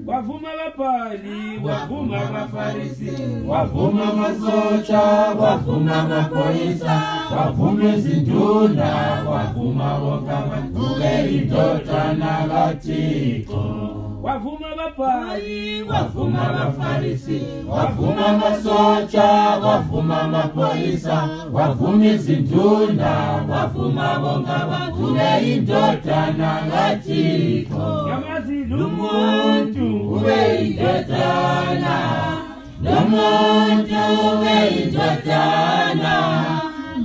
Wavuma mapali, wavuma mafarisi, wavuma masocha, wavuma mapolisa, wavume zinduna, wavuma wokama, ubeidota na gatiko. Wavuma mapali, wavuma mafarisi, wavuma masocha, wavuma mapolisa, wavume zinduna, wavuma wokama, ubeidota na gatiko. Lumuntu ubeidotana, lumuntu ubeidotana,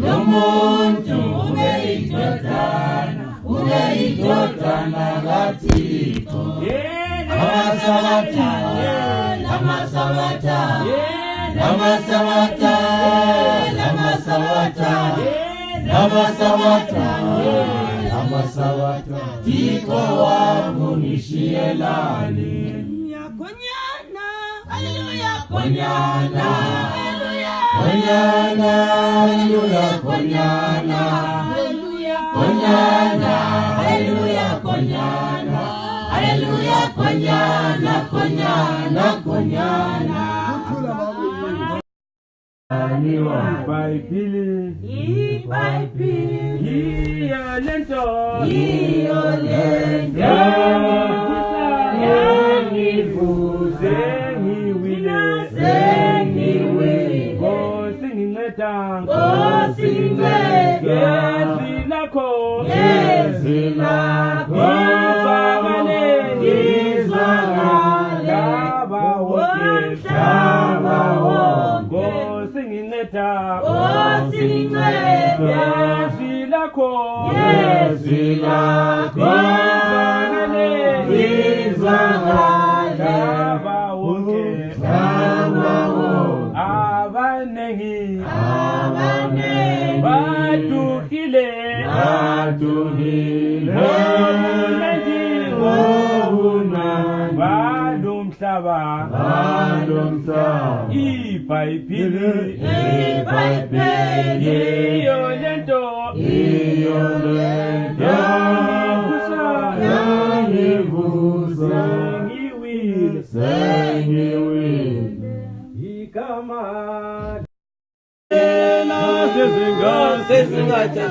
lumuntu ubeidotana, ubeidotana gatiko. Namasabata, namasabata, namasabata, namasabata, namasabata, namasabata, tiko wangu nishielani. Konyana, haleluya, konyana, konyana, haleluya, konyana, haleluya, konyana, haleluya, konyana. konyana. Haleluya, konyana, konyana, konyana. Ibaipili, Iyolento, Sengivuze, sengiwile, Nkosi nginceda, Ngezi lakho, Ngizwakale, Mhlaba wonke, Nkosi nginceda, Ngezi lakho, Ngizwakale, Mhlaba wonke, abanengi badukile, balomhlaba, iBhayibhili, Iyolento, yangivusa, sengiwile, igama sezingatsha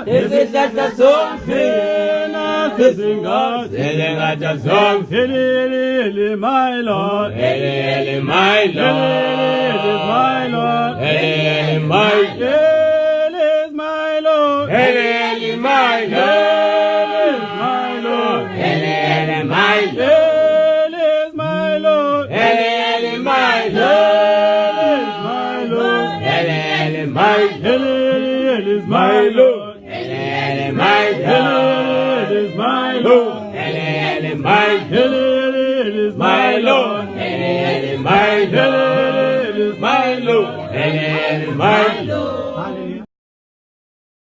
Isihlahla somfina sezingatsha zonke. Elili my Lord, Elele my Lord, my Lord, Elele my Lord, is my Lord, Elele my Lord, my Lord, Elele my Lord, is my Lord, Elele my Lord, my Lord, Elele my Lord, is my Lord, Elele my Lord, is my Lord, Elele my Lord, is my Lord, Elele my Lord, is my Lord, Elele my Lord. Hallelujah.